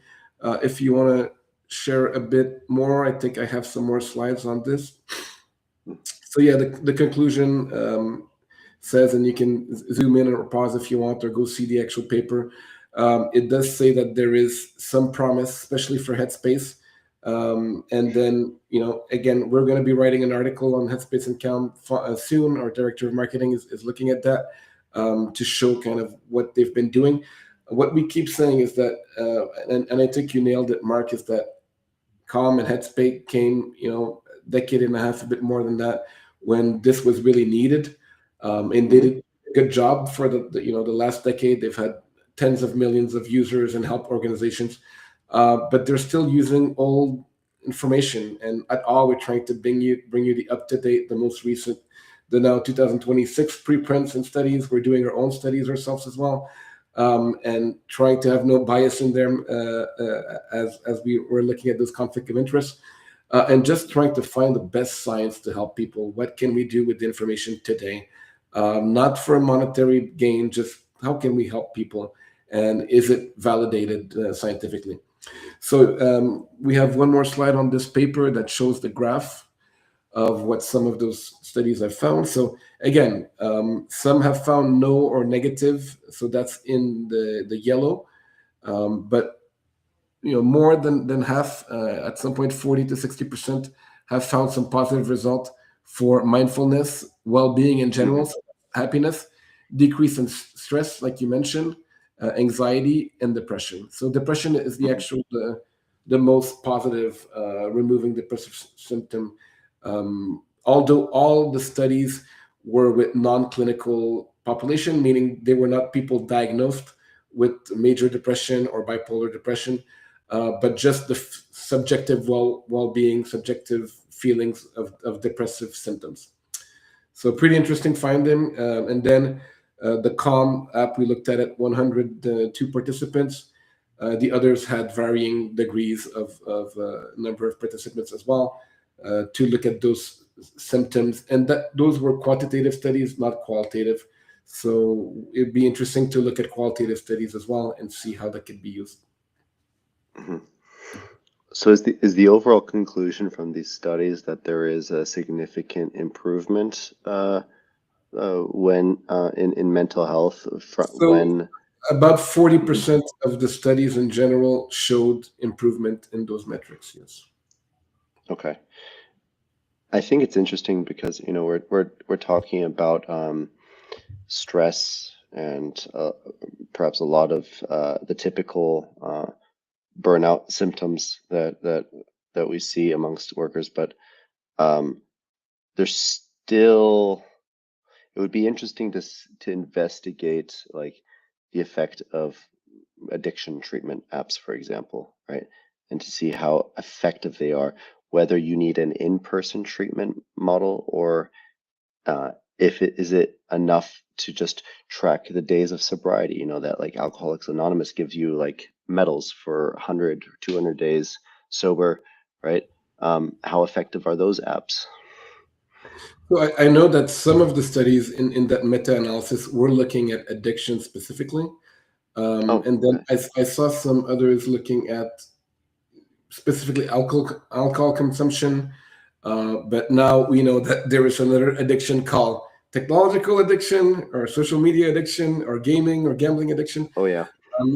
If you want to share a bit more, I think I have some more slides on this. So yeah, the conclusion says, and you can zoom in or pause if you want, or go see the actual paper. It does say that there is some promise, especially for Headspace. And then, again, we're going to be writing an article on Headspace and Calm soon. Our director of marketing is looking at that to show kind of what they've been doing. What we keep saying is that, and I think you nailed it, Mark, is that Calm and Headspace came, decade and a half, a bit more than that, when this was really needed. And they Hmm. did a good job for the last decade. They've had tens of millions of users and help organizations, but they're still using old information. And at all, we're trying to bring you the up to date, the most recent, the now 2026 preprints and studies. We're doing our own studies ourselves as well, and trying to have no bias in them as we were looking at this conflict of interest, and just trying to find the best science to help people. What can we do with the information today? Not for a monetary gain, just how can we help people? And is it validated scientifically? So we have one more slide on this paper that shows the graph of what some of those studies have found. So again, some have found no or negative, so that's in the yellow. But more than half, at some point 40 to 60%, have found some positive result for mindfulness, well-being in general, Hmm. so happiness, decrease in stress, like you mentioned, anxiety, and depression. So depression is the Hmm. actual the most positive, removing depressive symptom. Although all the studies were with non-clinical population, meaning they were not people diagnosed with major depression or bipolar depression, but just the subjective well-being, subjective feelings of depressive symptoms. So pretty interesting finding. And then the Calm app, we looked at it, 102 participants. The others had varying degrees of number of participants as well, to look at those symptoms. And that those were quantitative studies, not qualitative. So it'd be interesting to look at qualitative studies as well and see how that could be used. Hmm. So is the overall conclusion from these studies that there is a significant improvement when in mental health So when. about Mhm. 40% of the studies in general showed improvement in those metrics, yes. Okay. I think it's interesting because we're talking about stress and perhaps a lot of the typical burnout symptoms that we see amongst workers, but um, there's still it would be interesting to investigate like the effect of addiction treatment apps, for example, right? And to see how effective they are, whether you need an in-person treatment model or uh, if it is it enough to just track the days of sobriety, that like Alcoholics Anonymous gives you like medals for 100 or 200 days sober, right? How effective are those apps? So I know that some of the studies in that meta-analysis were looking at addiction specifically. Oh, And then okay. I saw some others looking at specifically alcohol consumption. But now we know that there is another addiction called technological addiction or social media addiction or gaming or gambling addiction. Oh yeah.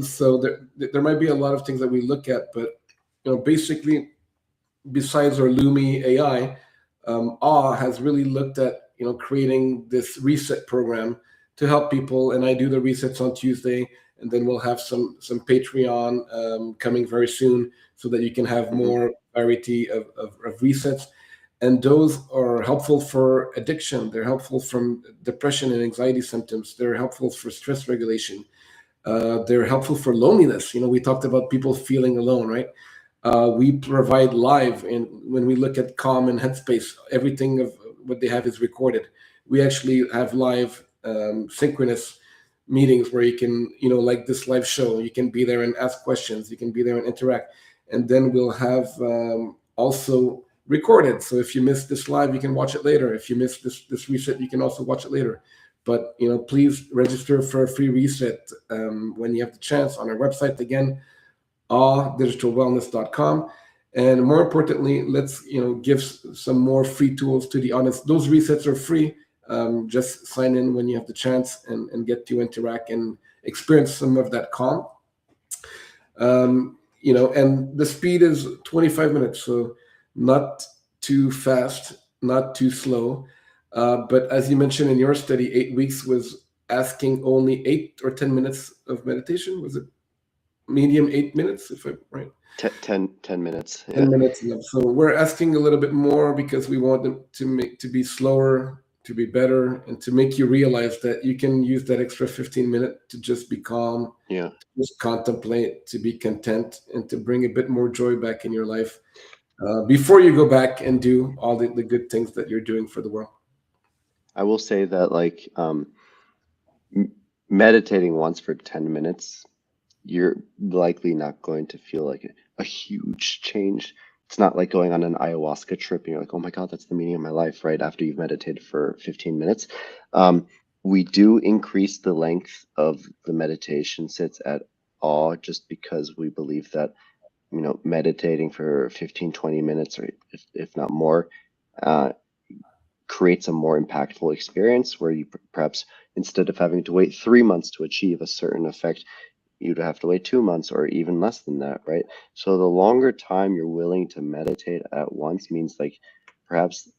So there might be a lot of things that we look at, but basically, besides our Lumi AI, Awe has really looked at creating this reset program to help people. And I do the resets on Tuesday, and then we'll have some Patreon coming very soon, so that you can have Hmm. more variety of resets. And those are helpful for addiction. They're helpful from depression and anxiety symptoms. They're helpful for stress regulation. They're helpful for loneliness. We talked about people feeling alone, right? We provide live, and when we look at Calm and Headspace, everything of what they have is recorded. We actually have live synchronous meetings where you can, like this live show, you can be there and ask questions, you can be there and interact. And then we'll have also recorded. So if you miss this live, you can watch it later. If you miss this reset, you can also watch it later. But please register for a free reset when you have the chance on our website again, digitalwellness.com. And more importantly, let's give some more free tools to the audience. Those resets are free. Just sign in when you have the chance, and get to interact and experience some of that calm. And the speed is 25 minutes, so not too fast, not too slow. But as you mentioned in your study, 8 weeks was asking only 8 or 10 minutes of meditation. Was it medium 8 minutes, if I'm right? 10 minutes. Yeah. 10 minutes enough. So we're asking a little bit more because we want them to be slower, to be better, and to make you realize that you can use that extra 15 minutes to just be calm, Yeah. just contemplate, to be content, and to bring a bit more joy back in your life before you go back and do all the good things that you're doing for the world. I will say that like meditating once for 10 minutes, you're likely not going to feel like a huge change. It's not like going on an ayahuasca trip and you're like, oh my God, that's the meaning of my life, right? After you've meditated for 15 minutes. We do increase the length of the meditation sits at awe, just because we believe that, meditating for 15, 20 minutes, or if not more, uh, creates a more impactful experience where you perhaps, instead of having to wait 3 months to achieve a certain effect, you'd have to wait 2 months or even less than that, right? So the longer time you're willing to meditate at once means like perhaps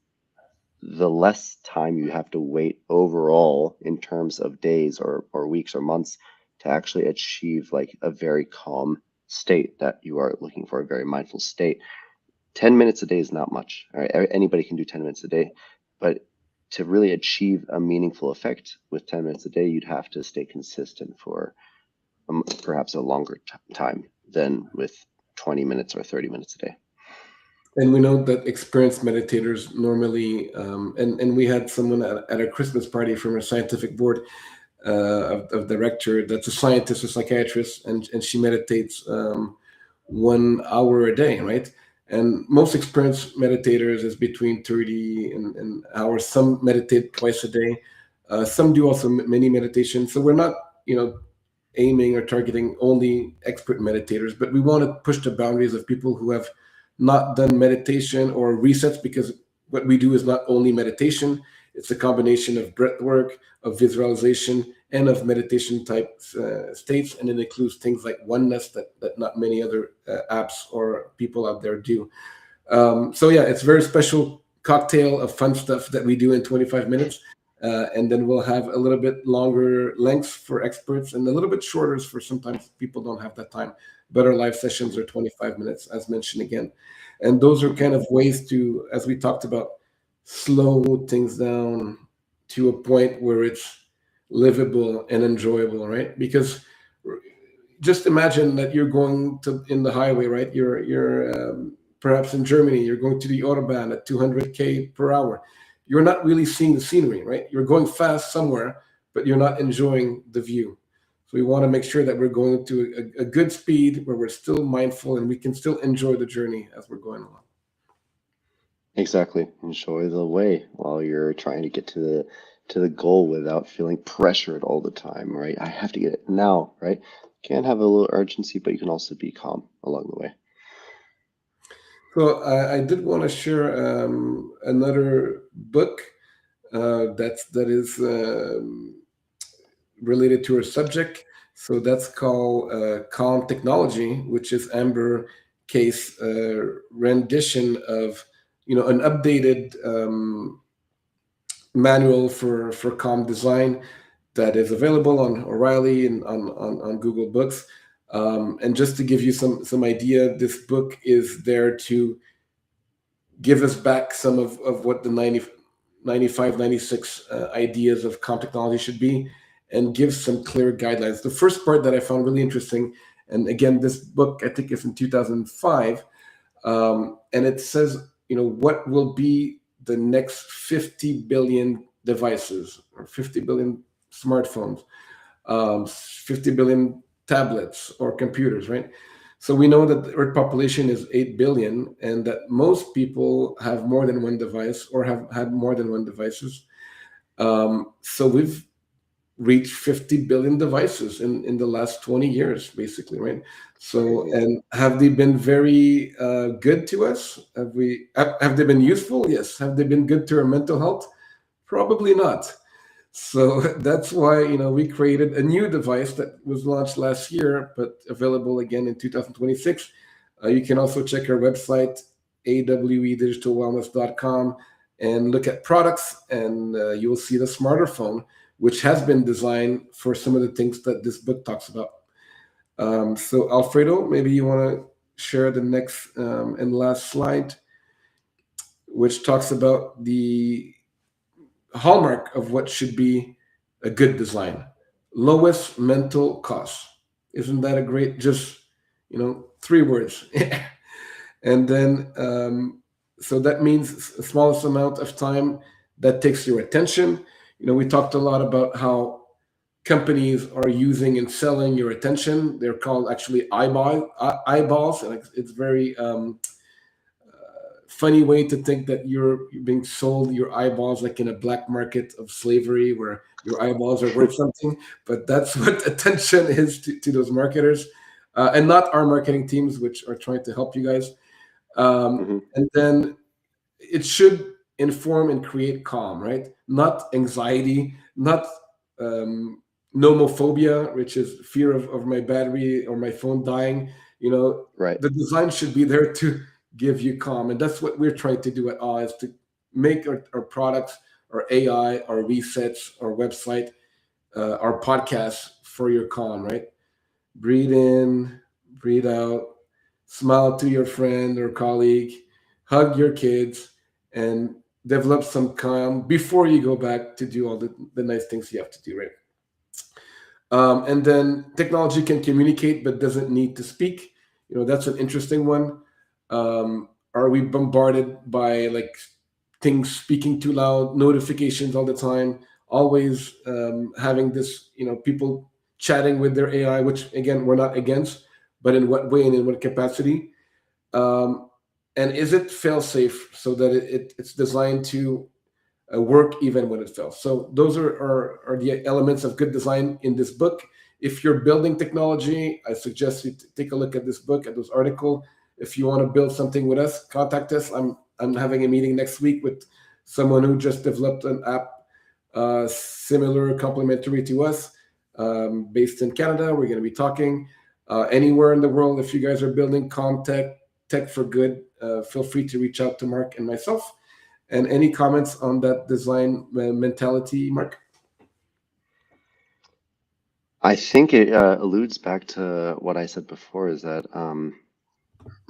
the less time you have to wait overall in terms of days or weeks or months to actually achieve like a very calm state that you are looking for, a very mindful state. 10 minutes a day is not much. All right? Anybody can do 10 minutes a day, but to really achieve a meaningful effect with 10 minutes a day, you'd have to stay consistent for perhaps a longer time than with 20 minutes or 30 minutes a day. And we know that experienced meditators normally, and we had someone at a Christmas party from our scientific board of director that's a scientist, a psychiatrist, and she meditates 1 hour a day, right? And most experienced meditators is between 30 and hours. Some meditate twice a day. Some do also mini meditation. So we're not, aiming or targeting only expert meditators, but we want to push the boundaries of people who have not done meditation or resets, because what we do is not only meditation, it's a combination of breath work, of visualization, and of meditation type states. And it includes things like oneness that not many other apps or people out there do. So yeah, it's a very special cocktail of fun stuff that we do in 25 minutes. And then we'll have a little bit longer lengths for experts and a little bit shorter for sometimes people don't have that time. But our live sessions are 25 minutes, as mentioned again. And those are kind of ways to, as we talked about, slow things down to a point where it's livable and enjoyable, right? Because just imagine that you're going to in the highway, right? You're perhaps in Germany. You're going to the autobahn at 200 per hour. You're not really seeing the scenery, right? You're going fast somewhere, but you're not enjoying the view. So we want to make sure that we're going to a good speed where we're still mindful and we can still enjoy the journey as we're going along. Exactly. Enjoy the way while you're trying to get to the goal without feeling pressured all the time, right? I have to get it now, right? Can have a little urgency, but you can also be calm along the way. So I did want to share another book that is related to our subject. So that's called Calm Technology, which is Amber case rendition of an updated manual for comm design that is available on O'Reilly and on Google Books. And just to give you some idea, this book is there to give us back some of what the 95, 96 ideas of comm technology should be, and give some clear guidelines. The first part that I found really interesting, and again, this book I think is in 2005, and it says, what will be the next 50 billion devices or 50 billion smartphones, 50 billion tablets or computers, right? So we know that the Earth population is 8 billion, and that most people have more than one device or have had more than one devices. So we've reached 50 billion devices in the last 20 years, basically, right? So, Crazy. and have they been very good to us? Have they been useful? Yes. Have they been good to our mental health? Probably not. So that's why we created a new device that was launched last year, but available again in 2026. You can also check our website, awedigitalwellness.com, and look at products, and you will see the smarter phone, which has been designed for some of the things that this book talks about. So Alfredo, maybe you want to share the next and last slide, which talks about the hallmark of what should be a good design: lowest mental cost. Isn't that a great, just 3 words? And then so that means the smallest amount of time that takes your attention. We talked a lot about how companies are using and selling your attention. They're called actually eyeballs, and it's very funny way to think that you're being sold your eyeballs like in a black market of slavery where your eyeballs are worth something. But that's what attention is to those marketers, and not our marketing teams, which are trying to help you guys. Hmm. And then it should inform and create calm, right? Not anxiety, not um, nomophobia, which is fear of my battery or my phone dying. Right. The design should be there to give you calm, and that's what we're trying to do at Awe, is to make our products, our AI, our resets, our website, our podcasts for your calm, right? Breathe in, breathe out, smile to your friend or colleague, hug your kids, and develop some calm before you go back to do all the nice things you have to do, right? And then technology can communicate but doesn't need to speak. That's an interesting one. Are we bombarded by like things speaking too loud, notifications all the time, always having this, people chatting with their AI, which again, we're not against, but in what way and in what capacity? Um, and is it fail safe so that it's designed to work even when it fails? So those are the elements of good design in this book. If you're building technology, I suggest you take a look at this book, at this article. If you want to build something with us, contact us. I'm having a meeting next week with someone who just developed an app similar, complementary to us, based in Canada. We're going to be talking anywhere in the world. If you guys are building Comtech, Tech for Good, feel free to reach out to Mark and myself. And any comments on that design mentality, Mark? I think it alludes back to what I said before, is that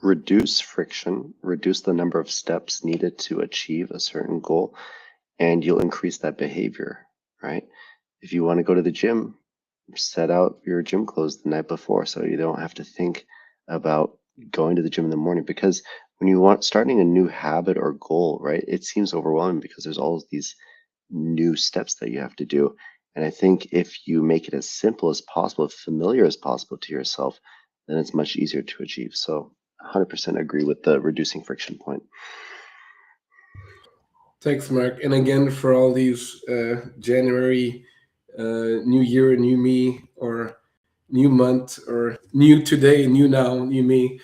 reduce friction, reduce the number of steps needed to achieve a certain goal, and you'll increase that behavior, right? If you want to go to the gym, set out your gym clothes the night before so you don't have to think about going to the gym in the morning. Because when you want starting a new habit or goal, right, it seems overwhelming because there's all of these new steps that you have to do. And I think if you make it as simple as possible, familiar as possible to yourself, then it's much easier to achieve. So 100% agree with the reducing friction point. Thanks, Mark. And again, for all these January, new year, new me, or new month, or new today, new now, new me.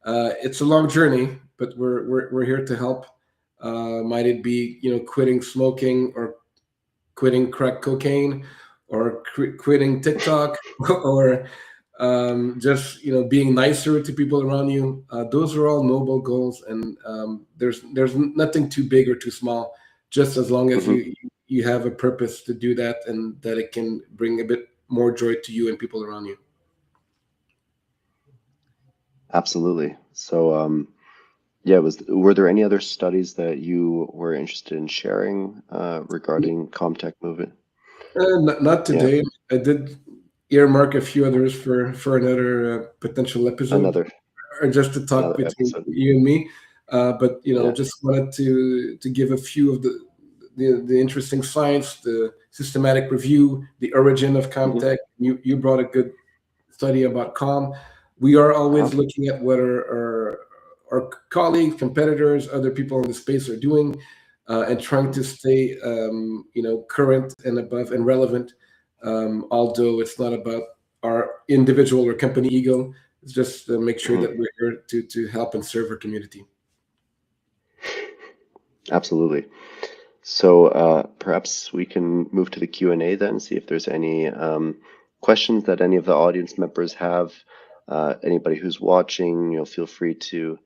It's a long journey, but we're here to help. Might it be quitting smoking, or quitting crack cocaine, or quitting TikTok, or just being nicer to people around you. Those are all noble goals, and there's nothing too big or too small. Just as long as Hmm. you have a purpose to do that, and that it can bring a bit more joy to you and people around you. Absolutely. So, yeah, were there any other studies that you were interested in sharing regarding Comtech movement? Not Yeah, today. I did earmark a few others for another potential episode, another or just to talk another between episode. you and me. But Yeah. just wanted to give a few of the interesting science, the systematic review, the origin of Hmm. Comtech. You brought a good study about Com. We are Uh-huh. always looking at what our colleagues, competitors, other people in the space are doing, and trying Hmm. to stay, current and above and relevant. Although it's not about our individual or company ego, it's just to make sure Hmm. that we're here to help and serve our community. Absolutely. So perhaps we can move to the Q&A then, see if there's any questions that any of the audience members have. Anybody who's watching, feel free to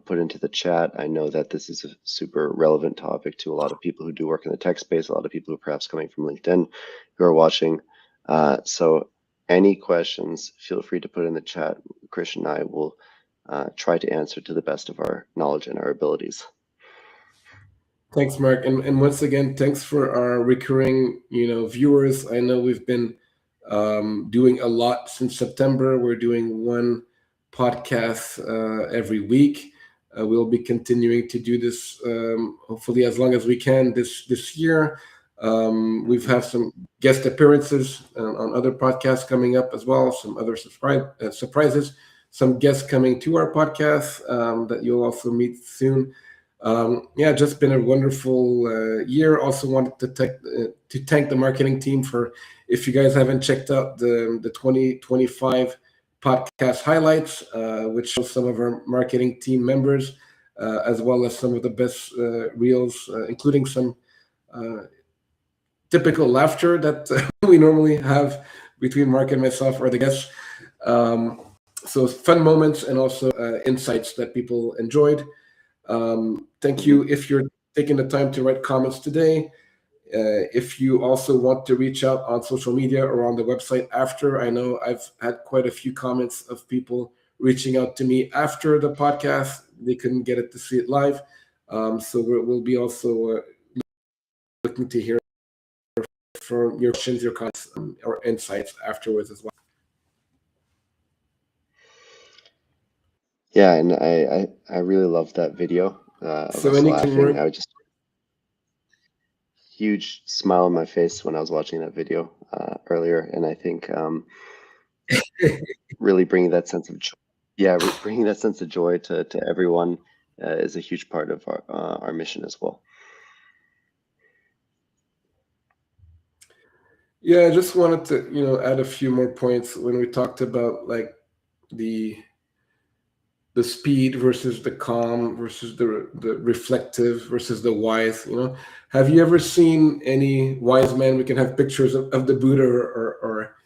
put into the chat. I know that this is a super relevant topic to a lot of people who do work in the tech space, a lot of people who are perhaps coming from LinkedIn who are watching. So any questions, feel free to put in the chat. Christian and I will try to answer to the best of our knowledge and our abilities. Thanks, Mark, and once again, thanks for our recurring, viewers. I know we've been doing a lot since September. We're doing one podcast every week. We'll be continuing to do this, hopefully as long as we can this year. We've Mhm. have some guest appearances on other podcasts coming up as well. Some other surprises. Some guests coming to our podcast that you'll also meet soon. Yeah, just been a wonderful year. Also wanted to thank the marketing team for, if you guys haven't checked out the 2025 podcast highlights, which shows some of our marketing team members, as well as some of the best reels, including some uh, typical laughter that we normally have between Mark and myself or the guests. Um, so fun moments and also insights that people enjoyed. Thank Mhm. you if you're taking the time to write comments today. If you also want to reach out on social media or on the website after, I know I've had quite a few comments of people reaching out to me after the podcast. They couldn't get it to see it live. So we'll be also looking to hear from your questions, your comments, or insights afterwards as well. Yeah, and I really loved that video of So us any closing laughing. words? I was just huge smile on my face when I was watching that video earlier, and I think really bringing that sense of joy, yeah, bringing that sense of joy to everyone is a huge part of our mission as well. Yeah, I just wanted to, add a few more points when we talked about like the the speed versus the calm versus the reflective versus the wise. Have you ever seen any wise man? We can have pictures of the Buddha or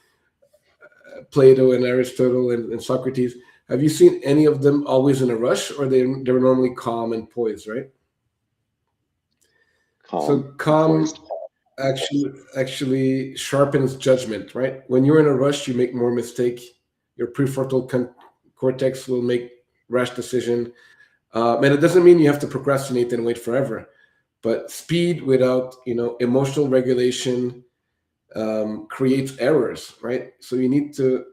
Plato and Aristotle and Socrates. Have you seen any of them always in a rush, or they're normally calm and poised, right? So Calm and calm poised. actually sharpens judgment, right? When you're in a rush, you make more mistake. Your prefrontal cortex will make rash decision. And it doesn't mean you have to procrastinate and wait forever, but speed without emotional regulation creates errors, right? So you need to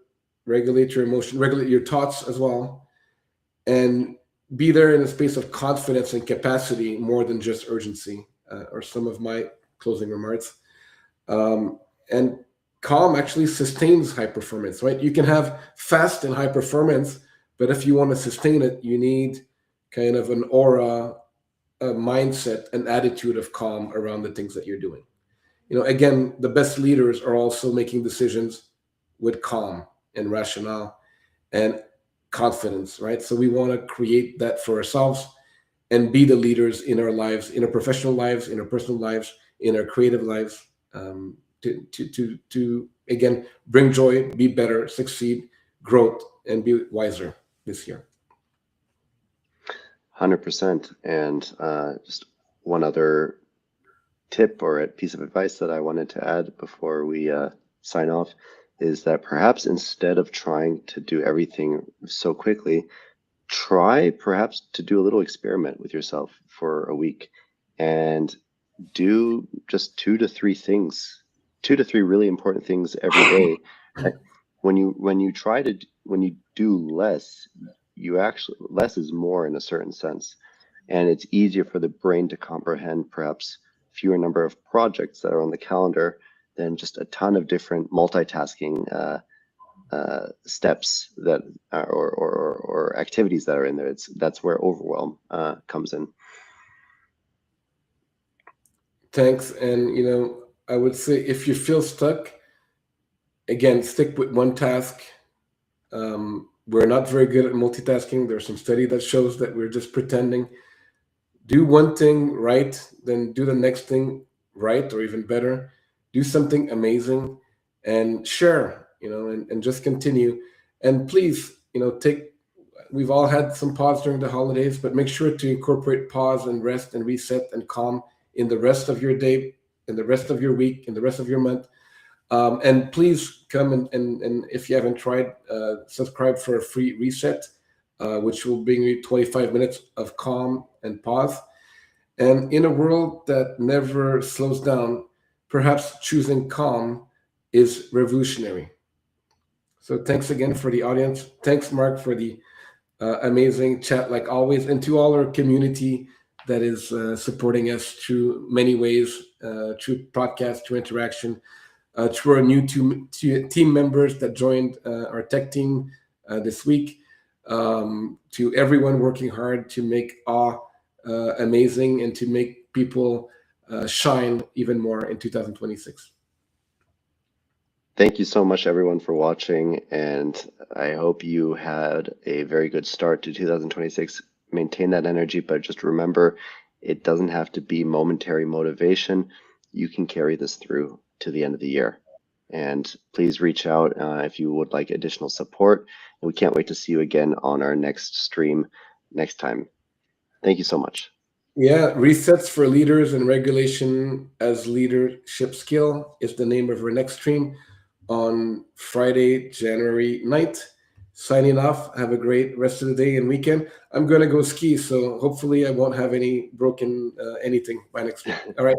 regulate your emotion, regulate your thoughts as well, and be there in a space of confidence and capacity more than just urgency. Or some of my closing remarks. And calm actually sustains high performance, right? You can have fast and high performance, but if you want to sustain it, you need kind of an aura, a mindset, an attitude of calm around the things that you're doing. Again, the best leaders are also making decisions with calm and rationale and confidence, right? So we want to create that for ourselves and be the leaders in our lives, in our professional lives, in our personal lives, in our creative lives, to again bring joy, be better, succeed, growth and be wiser this year. 100%. And just one other tip or a piece of advice that I wanted to add before we sign off is that perhaps instead of trying to do everything so quickly, try perhaps to do a little experiment with yourself for a week and do just 2 to 3 really important things every day. When you do less, you actually less is more in a certain sense, and it's easier for the brain to comprehend perhaps fewer number of projects that are on the calendar than just a ton of different multitasking steps that or activities that are in there. That's where overwhelm comes in. Thanks. And I would say if you feel stuck, again, stick with one task. We're not very good at multitasking. There's some study that shows that we're just pretending. Do one thing right, then do the next thing right, or even better. Do something amazing and share, and just continue. And please, we've all had some pause during the holidays, but make sure to incorporate pause and rest and reset and calm in the rest of your day, in the rest of your week, in the rest of your month. And please come and if you haven't tried, subscribe for a free reset, which will bring you 25 minutes of calm and pause. And in a world that never slows down, perhaps choosing calm is revolutionary. So thanks again for the audience. Thanks, Marc, for the amazing chat, like always, and to all our community that is supporting us through many ways, through podcast, through interaction, through our new team members that joined our tech team this week, to everyone working hard to make awe amazing and to make people shine even more in 2026. Thank you so much, everyone, for watching, and I hope you had a very good start to 2026. Maintain that energy, but just remember, it doesn't have to be momentary motivation. You can carry this through to the end of the year. And please reach out if you would like additional support. And we can't wait to see you again on our next stream next time. Thank you so much. Yeah, Resets for Leaders and Regulation as Leadership Skill is the name of our next stream on Friday, January 9th. Signing off. Have a great rest of the day and weekend. I'm going to go ski, so hopefully I won't have any broken anything by next week. All right.